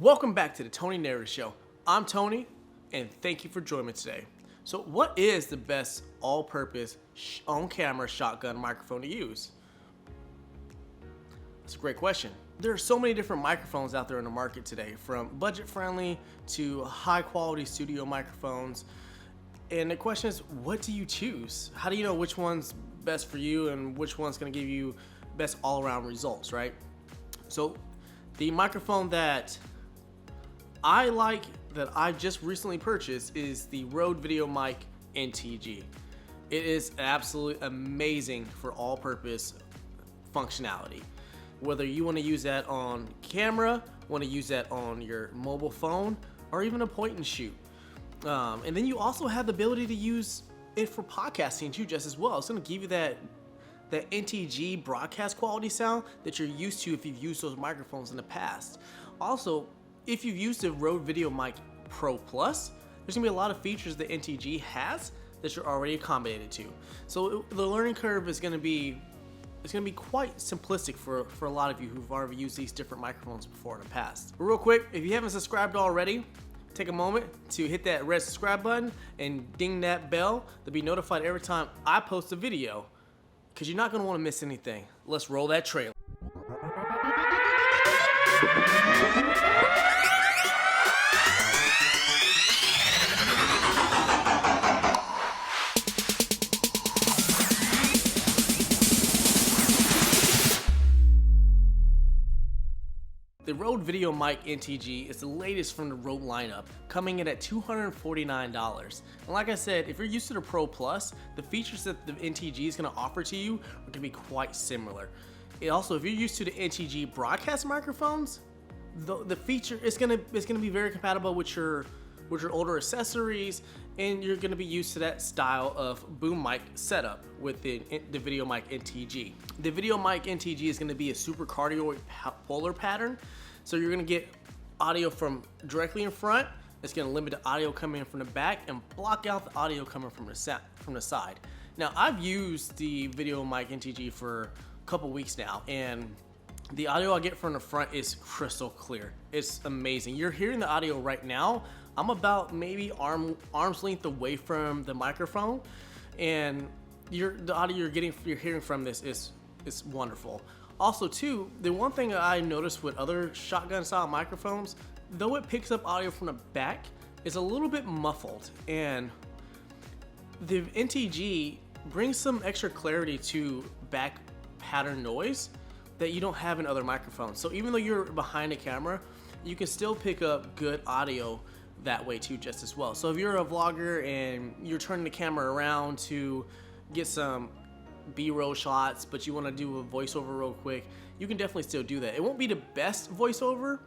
Welcome back to the Tony Narrative Show. I'm Tony, and thank you for joining me today. So what is the best all-purpose on-camera shotgun microphone to use? It's a great question. There are so many different microphones out there in the market today, from budget-friendly to high-quality studio microphones. And the question is, what do you choose? How do you know which one's best for you and which one's going to give you best all-around results, right? So the microphone that I like, that I just recently purchased, is the Rode VideoMic NTG. It is absolutely amazing for all-purpose functionality. Whether you want to use that on camera, want to use that on your mobile phone, or even a point and shoot. And then you also have the ability to use it for podcasting too, just as well. It's going to give you that NTG broadcast quality sound that you're used to if you've used those microphones in the past. Also, if you've used the Rode VideoMic Pro Plus, there's gonna be a lot of features that NTG has that you're already accommodated to. So the learning curve is gonna be quite simplistic for a lot of you who've already used these different microphones before in the past. But real quick, if you haven't subscribed already, take a moment to hit that red subscribe button and ding that bell to be notified every time I post a video, because you're not gonna wanna miss anything. Let's roll that trailer. The Rode VideoMic NTG is the latest from the Rode lineup, coming in at $249. And like I said, if you're used to the Pro Plus, the features that the NTG is going to offer to you are going to be quite similar. Also, if you're used to the NTG broadcast microphones, the feature is going to be very compatible with your older accessories, and you're going to be used to that style of boom mic setup with the VideoMic NTG. The VideoMic NTG is going to be a super cardioid polar pattern, so you're going to get audio from directly in front. It's going to limit the audio coming in from the back and block out the audio coming from the side. Now, I've used the VideoMic NTG for a couple weeks now, and the audio I get from the front is crystal clear. It's amazing. You're hearing the audio right now. I'm about maybe arm's length away from the microphone, and the audio you're hearing from this is wonderful. Also too, the one thing that I noticed with other shotgun style microphones, though it picks up audio from the back, is a little bit muffled, and the NTG brings some extra clarity to back pattern noise that you don't have in other microphones. So even though you're behind a camera, you can still pick up good audio that way too, just as well. So if you're a vlogger and you're turning the camera around to get some B-roll shots, but you want to do a voiceover real quick, you can definitely still do that. It won't be the best voiceover.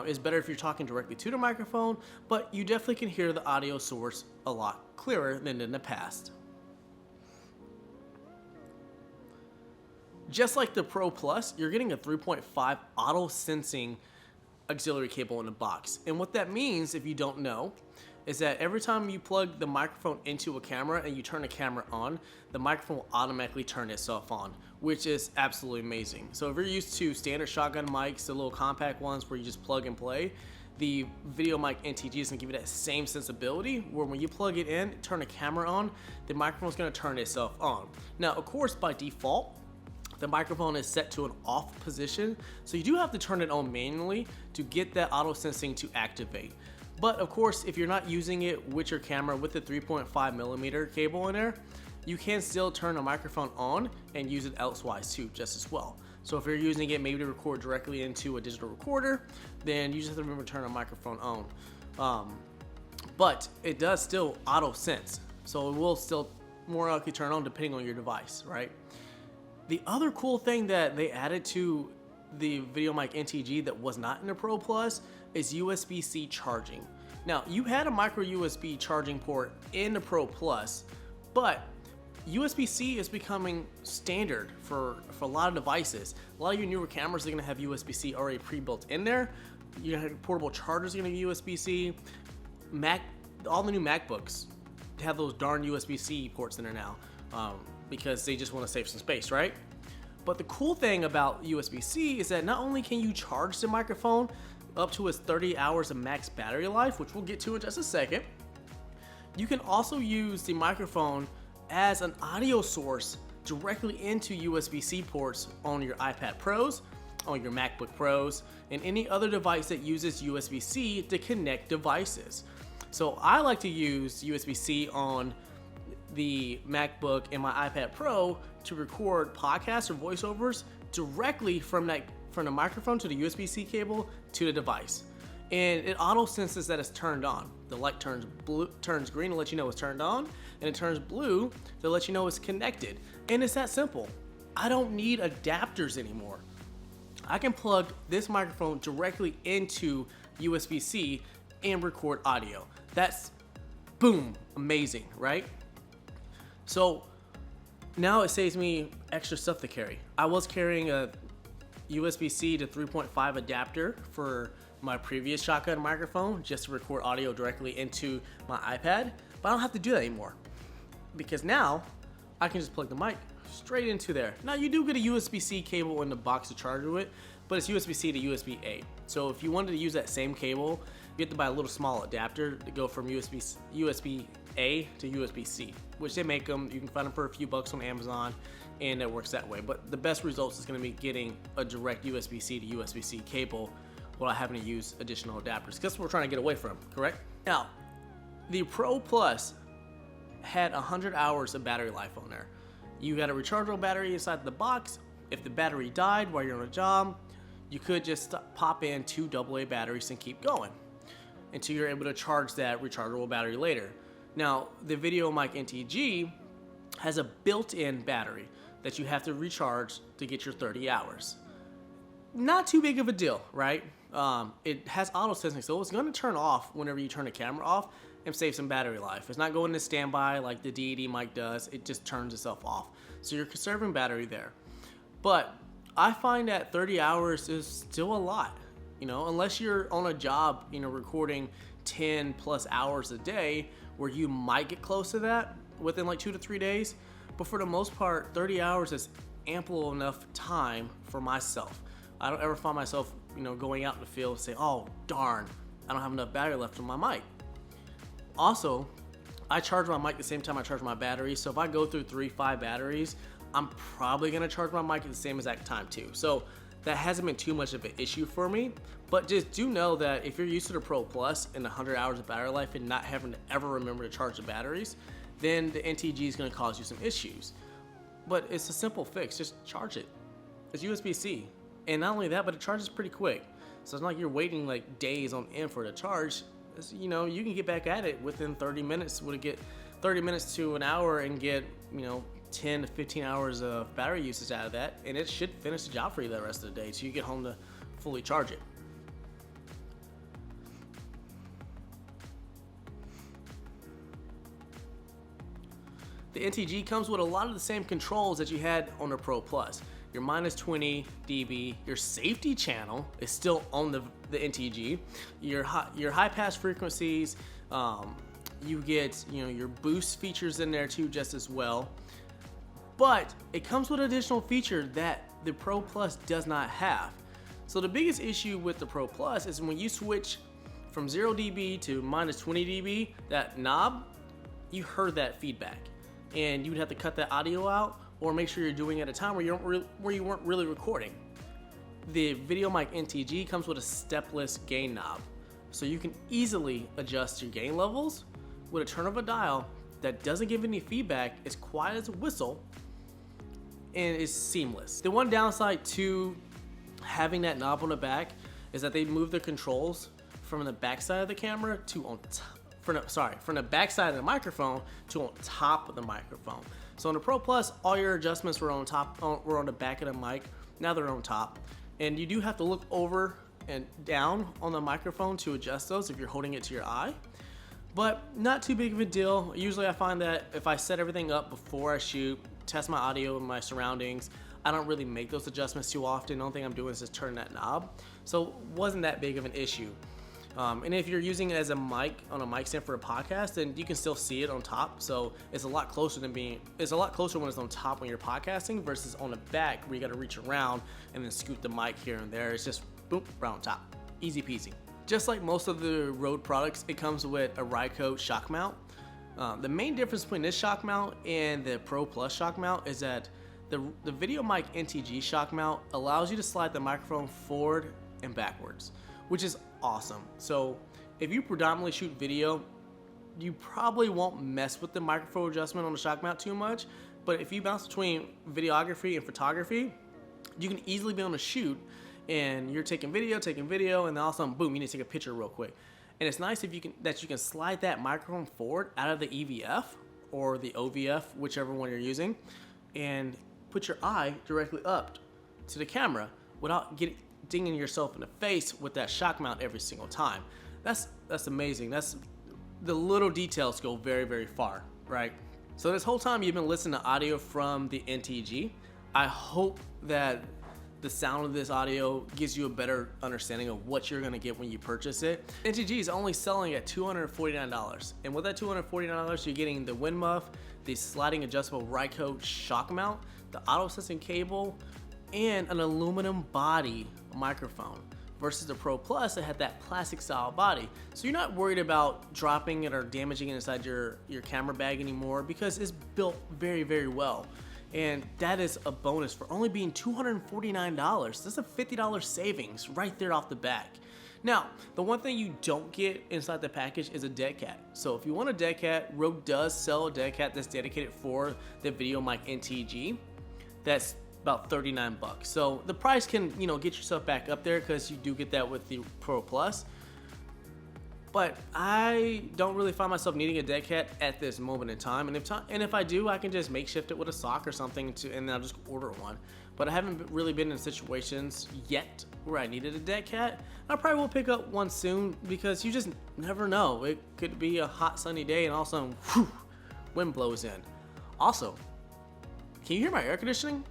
It's better if you're talking directly to the microphone, but you definitely can hear the audio source a lot clearer than in the past. Just like the Pro Plus, you're getting a 3.5 auto sensing auxiliary cable in the box. And what that means, if you don't know, is that every time you plug the microphone into a camera and you turn the camera on, the microphone will automatically turn itself on, which is absolutely amazing. So if you're used to standard shotgun mics, the little compact ones where you just plug and play, the VideoMic NTG is going to give you that same sensibility where when you plug it in, turn the camera on, the microphone is going to turn itself on. Now, of course, by default, the microphone is set to an off position, so you do have to turn it on manually to get that auto sensing to activate. But of course, if you're not using it with your camera with the 3.5mm cable in there, you can still turn the microphone on and use it elsewise too, just as well. So if you're using it maybe to record directly into a digital recorder, then you just have to remember to turn the microphone on. But it does still auto sense, so it will still more likely turn on depending on your device, right? The other cool thing that they added to the VideoMic NTG that was not in the Pro Plus is USB-C charging. Now, you had a micro USB charging port in the Pro Plus, but USB-C is becoming standard for a lot of devices. A lot of your newer cameras are gonna have USB-C already pre-built in there. You have portable chargers are gonna be USB-C. All the new MacBooks have those darn USB-C ports in there now. Because they just want to save some space, right? But the cool thing about USB-C is that not only can you charge the microphone up to its 30 hours of max battery life, which we'll get to in just a second. You can also use the microphone as an audio source directly into USB-C ports on your iPad Pros, on your MacBook Pros, and any other device that uses USB-C to connect devices. So I like to use USB-C on the MacBook and my iPad Pro to record podcasts or voiceovers directly from the microphone to the USB-C cable to the device. And it auto senses that it's turned on. The light turns green to let you know it's turned on, and it turns blue to let you know it's connected. And it's that simple. I don't need adapters anymore. I can plug this microphone directly into USB-C and record audio. That's, boom, amazing, right? So now it saves me extra stuff to carry. I was carrying a USB-C to 3.5 adapter for my previous shotgun microphone just to record audio directly into my iPad, but I don't have to do that anymore because now I can just plug the mic straight into there. Now you do get a USB-C cable in the box to charge it with, but it's USB-C to USB-A. So if you wanted to use that same cable, you have to buy a little small adapter to go from USB-A to USB-C, which they make them. You can find them for a few bucks on Amazon, and it works that way. But the best results is going to be getting a direct USB-C to USB-C cable without having to use additional adapters. Because that's what we're trying to get away from, correct? Now, the Pro Plus had 100 hours of battery life on there. You got a rechargeable battery inside the box. If the battery died while you're on a job, you could just pop in 2 AA batteries and keep going until you're able to charge that rechargeable battery later. Now, the VideoMic NTG has a built-in battery that you have to recharge to get your 30 hours. Not too big of a deal, right? It has auto sensing, so it's going to turn off whenever you turn the camera off and save some battery life. It's not going to standby like the DED mic does. It just turns itself off. So you're conserving battery there. But I find that 30 hours is still a lot, you know, unless you're on a job, you know, recording 10 plus hours a day where you might get close to that within like 2 to 3 days. But for the most part, 30 hours is ample enough time for myself. I don't ever find myself, you know, going out in the field and say, oh, darn, I don't have enough battery left on my mic. Also, I charge my mic the same time I charge my battery. So if I go through 3-5 batteries, I'm probably gonna charge my mic at the same exact time too. So that hasn't been too much of an issue for me. But just do know that if you're used to the Pro Plus and 100 hours of battery life and not having to ever remember to charge the batteries, then the NTG is gonna cause you some issues. But it's a simple fix, just charge it. It's USB-C. And not only that, but it charges pretty quick. So it's not like you're waiting like days on end for it to charge. It's, you know, you can get back at it within 30 minutes. Would it get 30 minutes to an hour and get, you know, 10 to 15 hours of battery usage out of that, and it should finish the job for you the rest of the day so you get home to fully charge it. The NTG comes with a lot of the same controls that you had on the Pro Plus. Your minus 20 dB, your safety channel is still on the NTG. Your high pass frequencies, you get, you know, your boost features in there too just as well. But it comes with an additional feature that the Pro Plus does not have. So the biggest issue with the Pro Plus is when you switch from 0 dB to minus 20 dB, that knob, you heard that feedback. And you would have to cut that audio out or make sure you're doing it at a time where you weren't really recording. The VideoMic NTG comes with a stepless gain knob. So you can easily adjust your gain levels with a turn of a dial that doesn't give any feedback, it's quiet as a whistle, and it's seamless. The one downside to having that knob on the back is that they move the controls from the back side of the camera to on top. From the back side of the microphone to on top of the microphone. So on the Pro Plus, all your adjustments were on the back of the mic. Now they're on top, and you do have to look over and down on the microphone to adjust those if you're holding it to your eye. But not too big of a deal. Usually I find that if I set everything up before I shoot, test my audio and my surroundings, I don't really make those adjustments too often. The only thing I'm doing is just turn that knob. So it wasn't that big of an issue. And if you're using it as a mic on a mic stand for a podcast, then you can still see it on top. So it's a lot closer when it's on top when you're podcasting versus on the back where you got to reach around and then scoot the mic here and there. It's just boom, right on top. Easy peasy. Just like most of the Rode products, it comes with a Rycote shock mount. The main difference between this shock mount and the Pro Plus shock mount is that the VideoMic NTG shock mount allows you to slide the microphone forward and backwards, which is awesome. So if you predominantly shoot video, you probably won't mess with the microphone adjustment on the shock mount too much, but if you bounce between videography and photography, you can easily be on a shoot and you're taking video, and then all of a sudden, boom, you need to take a picture real quick. And it's nice if you can slide that microphone forward out of the EVF or the OVF, whichever one you're using, and put your eye directly up to the camera without dinging yourself in the face with that shock mount every single time. That's amazing. The little details go very, very far, right? So this whole time you've been listening to audio from the NTG. I hope that the sound of this audio gives you a better understanding of what you're gonna get when you purchase it. NTG is only selling at $249, and with that $249, you're getting the wind muff, the sliding adjustable Rycote shock mount, the auto sensing cable, and an aluminum body microphone. Versus the Pro Plus that had that plastic style body. So you're not worried about dropping it or damaging it inside your camera bag anymore because it's built very, very well. And that is a bonus for only being $249. That's a $50 savings right there off the back. Now, the one thing you don't get inside the package is a dead cat. So if you want a dead cat, Rode does sell a dead cat that's dedicated for the VideoMic NTG. That's about 39 bucks. So the price can, get yourself back up there because you do get that with the Pro Plus. But I don't really find myself needing a dead cat at this moment in time. And if I do, I can just makeshift it with a sock or something and then I'll just order one. But I haven't really been in situations yet where I needed a dead cat. I probably will pick up one soon because you just never know. It could be a hot sunny day and all of a sudden, whew, wind blows in. Also, can you hear my air conditioning?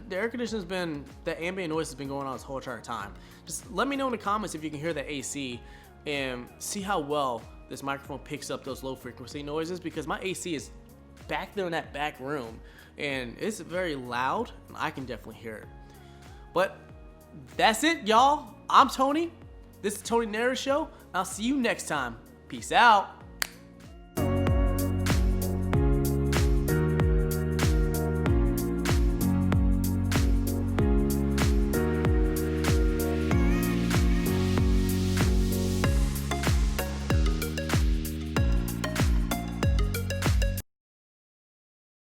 The air conditioning's been, that ambient noise has been going on this whole entire time. Just let me know in the comments if you can hear the AC and see how well this microphone picks up those low frequency noises, because my AC is back there in that back room and it's very loud and I can definitely hear it. But that's it, y'all. I'm Tony. This is Tony Nera Show. I'll see you next time. Peace out.